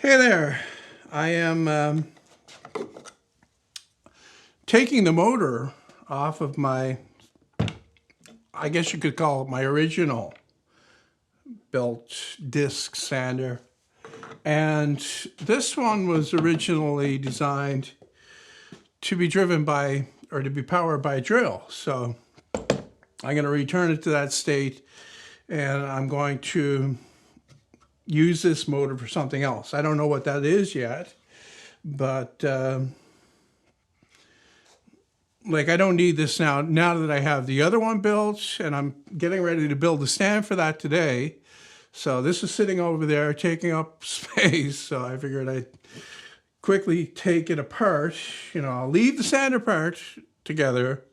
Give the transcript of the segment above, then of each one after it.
Hey there. I am taking the motor off of my, I guess you could call it my original built disc sander. And this one was originally designed to be driven by, or to be powered by a drill. So I'm going to return it to that state, and I'm going to use this motor for something else. I don't know what that is yet, but like I don't need this now that I have the other one built, and I'm getting ready to build the stand for that today. So this is sitting over there taking up space. So I figured I'd quickly take it apart. I'll leave the sander part together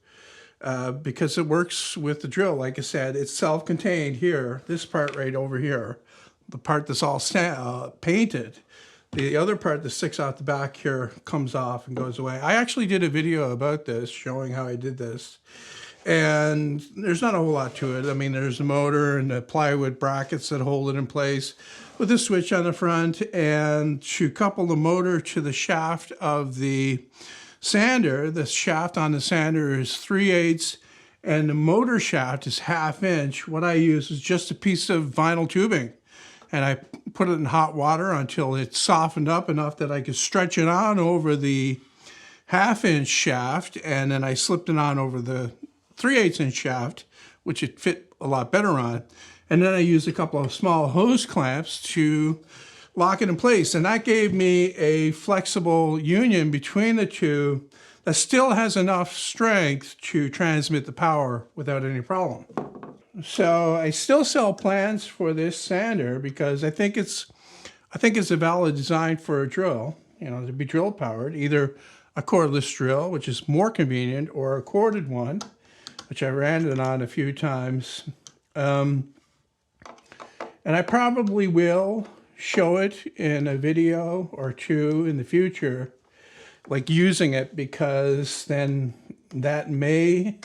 because it works with the drill. Like I said, it's self-contained here. This part right over here, the part that's all painted. The other part that sticks out the back here comes off and goes away. I actually did a video about this showing how I did this. And there's not a whole lot to it. I mean, there's the motor and the plywood brackets that hold it in place with a switch on the front. And to couple the motor to the shaft of the sander, the shaft on the sander is 3/8 and the motor shaft is 1/2 inch. What I use is just a piece of vinyl tubing. And I put it in hot water until it softened up enough that I could stretch it on over the 1/2 inch shaft. And then I slipped it on over the 3/8 inch shaft, which it fit a lot better on. And then I used a couple of small hose clamps to lock it in place. And that gave me a flexible union between the two that still has enough strength to transmit the power without any problem. So I still sell plans for this sander because I think it's a valid design for a drill, to be drill powered, either a cordless drill, which is more convenient, or a corded one, which I ran it on a few times. And I probably will show it in a video or two in the future, like using it, because then that may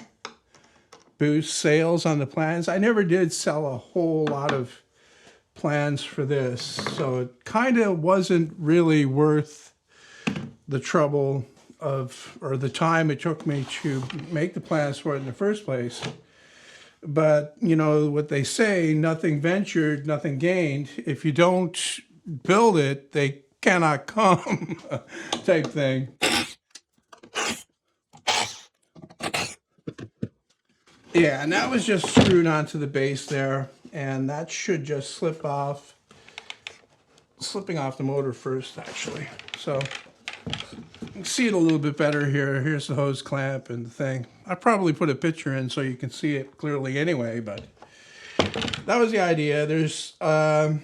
boost sales on the plans. I never did sell a whole lot of plans for this, so it kind of wasn't really worth the trouble or the time it took me to make the plans for it in the first place. But what they say, nothing ventured, nothing gained. If you don't build it, they cannot come type thing. Yeah, and that was just screwed onto the base there, and that should just slipping off the motor first, actually. So you can see it a little bit better here. Here's the hose clamp and the thing. I probably put a picture in so you can see it clearly anyway, but that was the idea. There's a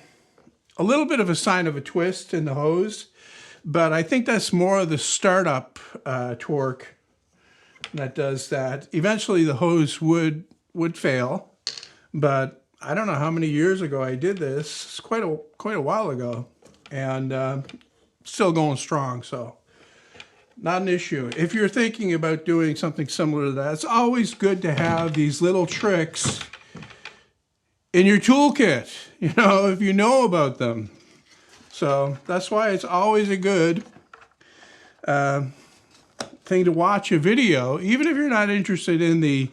little bit of a sign of a twist in the hose, but I think that's more of the startup torque that does that. Eventually the hose would fail, but I don't know how many years ago I did this. It's quite a while ago, and still going strong, so not an issue. If you're thinking about doing something similar to that, it's always good to have these little tricks in your toolkit, if you know about them. So that's why it's always a good thing to watch a video, even if you're not interested in the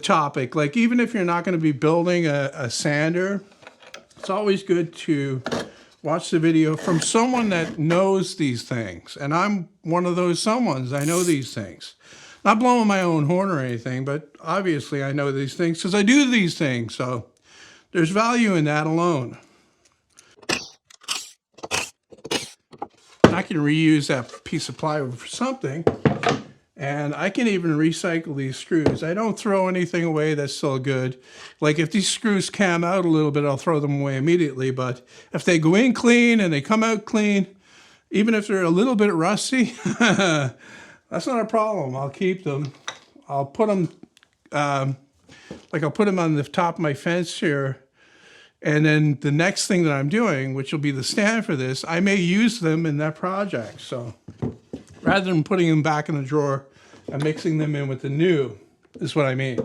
topic. Like, even if you're not going to be building a sander, it's always good to watch the video from someone that knows these things. And I'm one of those someones. I know these things. Not blowing my own horn or anything, but obviously I know these things because I do these things. So there's value in that alone. I can reuse that piece of plywood for something. And I can even recycle these screws. I don't throw anything away that's still good. Like, if these screws cam out a little bit, I'll throw them away immediately. But if they go in clean and they come out clean, even if they're a little bit rusty, that's not a problem. I'll keep them. I'll put them, I'll put them on the top of my fence here. And then the next thing that I'm doing, which will be the stand for this, I may use them in that project. So rather than putting them back in the drawer and mixing them in with the new, is what I mean.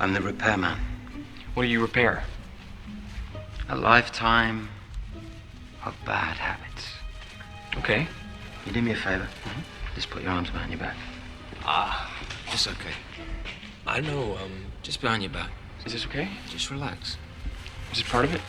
I'm the repairman. What do you repair? A lifetime of bad habits. Okay. You do me a favor? Just put your arms behind your back. It's okay. I know, just behind your back. Is this okay? Just relax. Is this part of it?